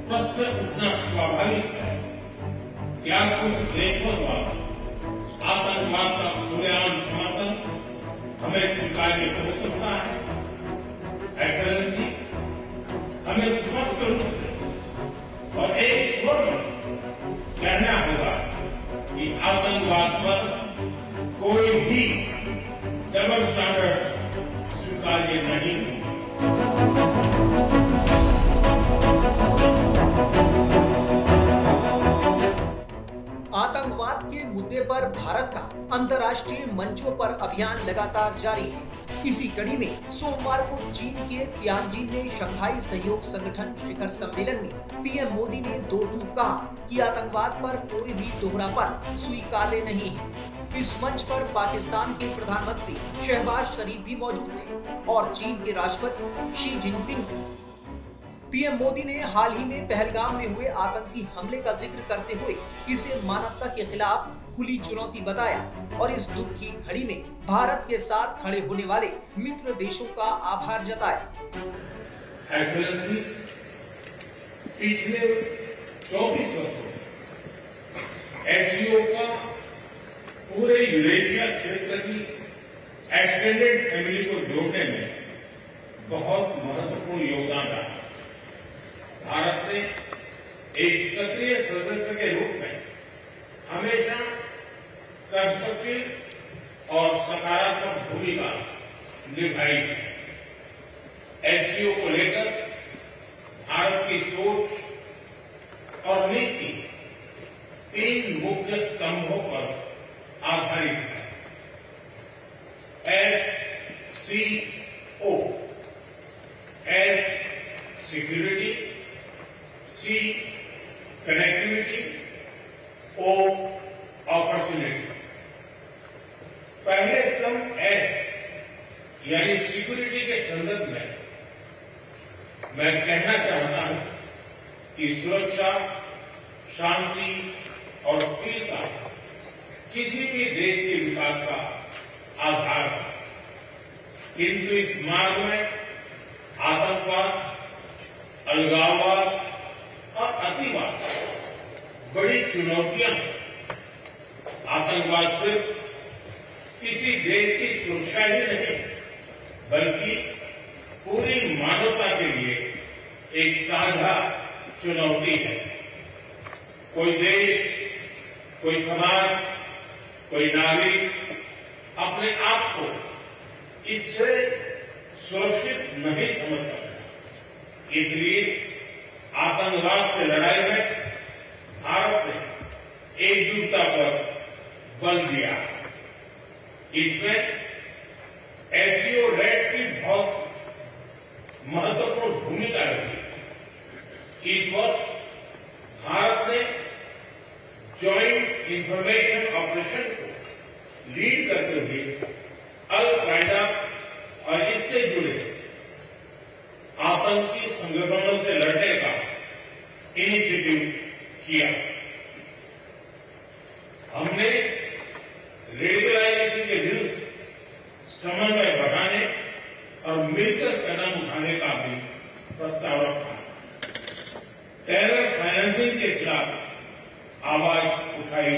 प्रश्न उठना स्वाभाविक है। क्या कुछ देशों द्वारा आतंकवाद का खुलेआम समर्थन हमें स्वीकार्य हो सकता है? एक्सेलेंसी, हमें स्पष्ट रूप से और एक स्वर में कहना होगा कि आतंकवाद पर कोई भी डबल स्टैंडर्ड स्वीकार्य नहीं है। आतंकवाद के मुद्दे पर भारत का अंतर्राष्ट्रीय मंचों पर अभियान लगातार जारी है। इसी कड़ी में सोमवार को चीन के तियानजिन में शंघाई सहयोग संगठन शिखर सम्मेलन में पीएम मोदी ने दो टूक कहा कि आतंकवाद पर कोई भी दोहरापन स्वीकार्य नहीं है। इस मंच पर पाकिस्तान के प्रधानमंत्री शहबाज शरीफ भी मौजूद थे और चीन के राष्ट्रपति शी जिनपिंग। पीएम मोदी ने हाल ही में पहलगाम में हुए आतंकी हमले का जिक्र करते हुए इसे मानवता के खिलाफ खुली चुनौती बताया और इस दुख की घड़ी में भारत के साथ खड़े होने वाले मित्र देशों का आभार जताया। एक्सेलेंसी, पिछले 24 वर्षों एससीओ का पूरे यूरेशिया क्षेत्र की एक्सटेंडेड फैमिली को जोड़ने में बहुत महत्वपूर्ण योगदान रहा। भारत ने एक सक्रिय सदस्य के रूप में हमेशा कंस्ट्रक्टिव और सकारात्मक भूमिका निभाई है। एससीओ को लेकर भारत की सोच और नीति 3 मुख्य स्तंभों पर आधारित है। एससीओ, एस सिक्योरिटी, सी कनेक्टिविटी, ओ अपॉर्चुनिटी। पहले स्तंभ एस यानी सिक्योरिटी के संदर्भ में मैं कहना चाहता हूं कि सुरक्षा, शांति और स्थिरता किसी भी देश के विकास का आधार है। किंतु इस मार्ग में आतंकवाद, अलगाववाद और अतिवाद बड़ी चुनौतियां हैं। आतंकवाद सिर्फ किसी देश की सुरक्षा ही नहीं बल्कि पूरी मानवता के लिए एक साझा चुनौती है। कोई देश, कोई समाज, कोई नागरिक अपने आप को इससे सुरक्षित नहीं समझ सकता। इसलिए आतंकवाद से लड़ाई में भारत ने एकजुटता पर बल दिया। इसमें एससीओ रेड्स की बहुत महत्वपूर्ण भूमिका रही। इस वर्ष भारत ने ज्वाइंट इंफॉर्मेशन ऑपरेशन को लीड करते हुए अल कायदा और इससे जुड़े आतंकी संगठनों से लड़ने का इनिशिएटिव किया। हमने रेडिकलाइजेशन के विरुद्ध समन्वय बढ़ाने और मिलकर कदम उठाने का भी प्रस्ताव रखा। टेरर फाइनेंसिंग के खिलाफ आवाज उठाई।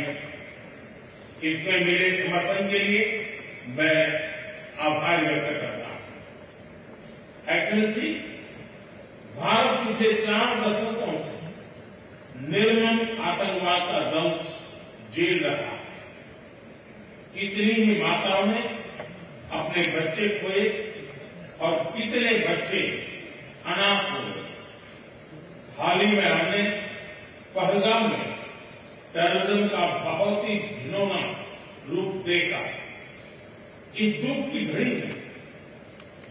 इसमें मिले समर्थन के लिए मैं आभार व्यक्त करता हूं। एक्सेलेंसी, भारत पिछले 4 दशकों से निर्मम आतंकवाद का दंश झेल रहा है। कितनी ही माताओं ने अपने बच्चे खोए और कितने बच्चे अनाथ हो गए। हाल ही में हमने पहलगाम में टेररिज्म का बहुत ही घिनौना रूप देखा। इस दुख की घड़ी में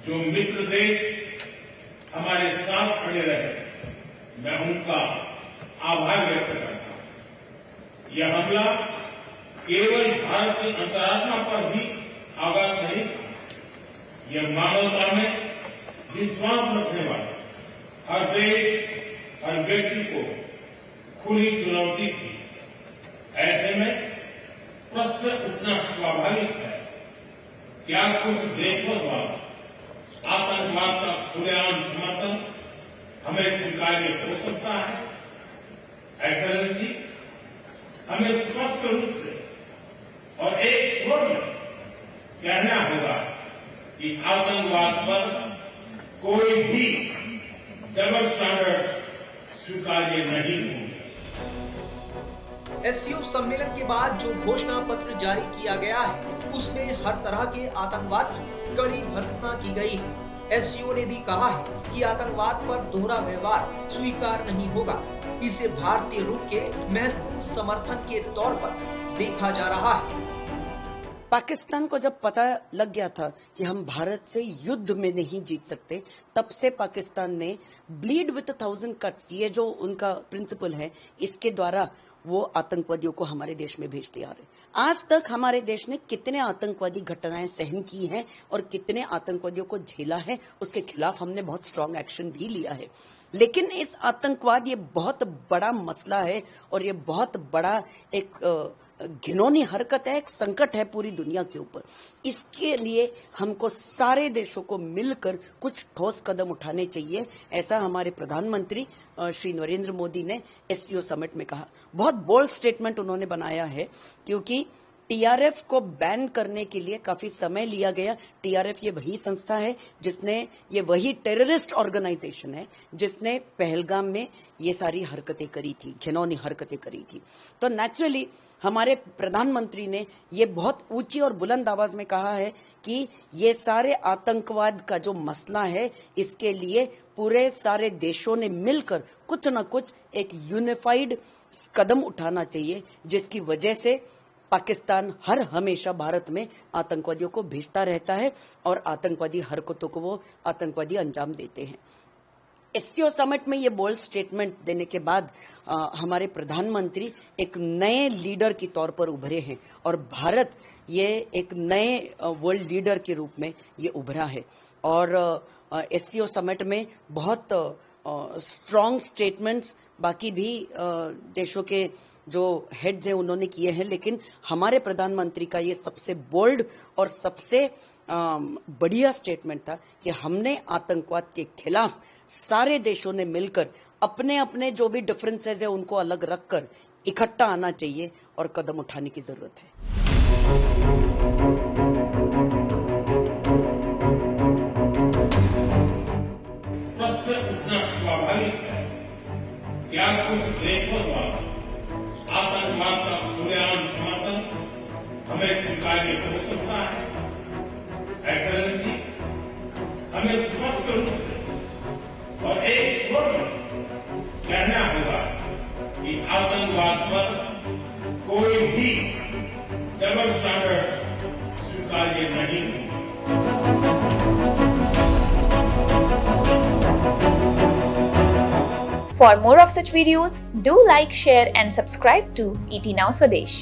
जो मित्र देश हमारे साथ खड़े रहे, मैं उनका आभार व्यक्त करता हूं। यह हमला केवल भारत की अंतरात्मा पर भी आघात नहीं था, यह मानवता में विश्वास रखने वाले हर देश, हर व्यक्ति को खुली चुनौती थी। ऐसे में प्रश्न उठना स्वाभाविक है, क्या कुछ देशों द्वारा आतंकवाद का खुलेआम समर्थन हमें स्वीकार्य हो सकता है। एक्सेलेंसी, हमें स्पष्ट रूप से और एक स्वर में कहना होगा कि आतंकवाद पर कोई भी डबल स्टैंडर्ड स्वीकार्य नहीं होंगे। एससीओ सम्मेलन के बाद जो घोषणा पत्र जारी किया गया है उसमें हर तरह के आतंकवाद की कड़ी भर्त्सना की गई है। एससीओ ने भी कहा है कि आतंकवाद पर दोहरा व्यवहार स्वीकार नहीं होगा। इसे भारतीय रुख के महत्वपूर्ण समर्थन के तौर पर देखा जा रहा है। पाकिस्तान को जब पता लग गया था कि हम भारत से युद्ध में नहीं जीत सकते, तब से पाकिस्तान ने ब्लीड विथ 1000 कट्स, ये जो उनका प्रिंसिपल है, इसके द्वारा वो आतंकवादियों को हमारे देश में भेजते आ रहे। आज तक हमारे देश ने कितने आतंकवादी घटनाएं सहन की हैं और कितने आतंकवादियों को झेला है, उसके खिलाफ हमने बहुत स्ट्रांग एक्शन भी लिया है। लेकिन इस आतंकवाद ये बहुत बड़ा मसला है और ये बहुत बड़ा एक घिनौनी हरकत है, एक संकट है पूरी दुनिया के ऊपर। इसके लिए हमको सारे देशों को मिलकर कुछ ठोस कदम उठाने चाहिए, ऐसा हमारे प्रधानमंत्री श्री नरेंद्र मोदी ने एससीओ समिट में कहा। बहुत बोल्ड स्टेटमेंट उन्होंने बनाया है, क्योंकि टीआरएफ को बैन करने के लिए काफी समय लिया गया। टीआरएफ ये वही संस्था है ये वही टेररिस्ट ऑर्गेनाइजेशन है जिसने पहलगाम में ये सारी हरकतें करी थी, घिनौनी हरकतें करी थी। तो नेचुरली हमारे प्रधानमंत्री ने ये बहुत ऊंची और बुलंद आवाज में कहा है कि ये सारे आतंकवाद का जो मसला है, इसके लिए पूरे सारे देशों ने मिलकर कुछ न कुछ एक यूनिफाइड कदम उठाना चाहिए, जिसकी वजह से पाकिस्तान हर हमेशा भारत में आतंकवादियों को भेजता रहता है और आतंकवादी हरकतों को वो आतंकवादी अंजाम देते हैं। एससीओ समिट में ये बोल्ड स्टेटमेंट देने के बाद हमारे प्रधानमंत्री एक नए लीडर के तौर पर उभरे हैं और भारत ये एक नए वर्ल्ड लीडर के रूप में ये उभरा है। और एससीओ समिट में बहुत स्ट्रांग स्टेटमेंट्स बाकी भी देशों के जो हेड्स हैं उन्होंने किए हैं, लेकिन हमारे प्रधानमंत्री का ये सबसे बोल्ड और सबसे बढ़िया स्टेटमेंट था कि हमने आतंकवाद के खिलाफ सारे देशों ने मिलकर अपने अपने जो भी डिफरेंसेस है उनको अलग रखकर इकट्ठा आना चाहिए और कदम उठाने की जरूरत है। प्रश्न उठना स्वाभाविक है, क्या कुछ देशों द्वारा आतंकवाद का खुलेआम समर्थन हमें स्वीकार्य हो सकता है? एक्सेलेंसी, हमें स्पष्ट रूप से और एक स्वर में कहना होगा कि आतंकवाद पर कोई भी डबल स्टैंडर्ड स्वीकार्य नहीं होंगे। For more of such videos, do like, share and subscribe to ET Now Swadesh.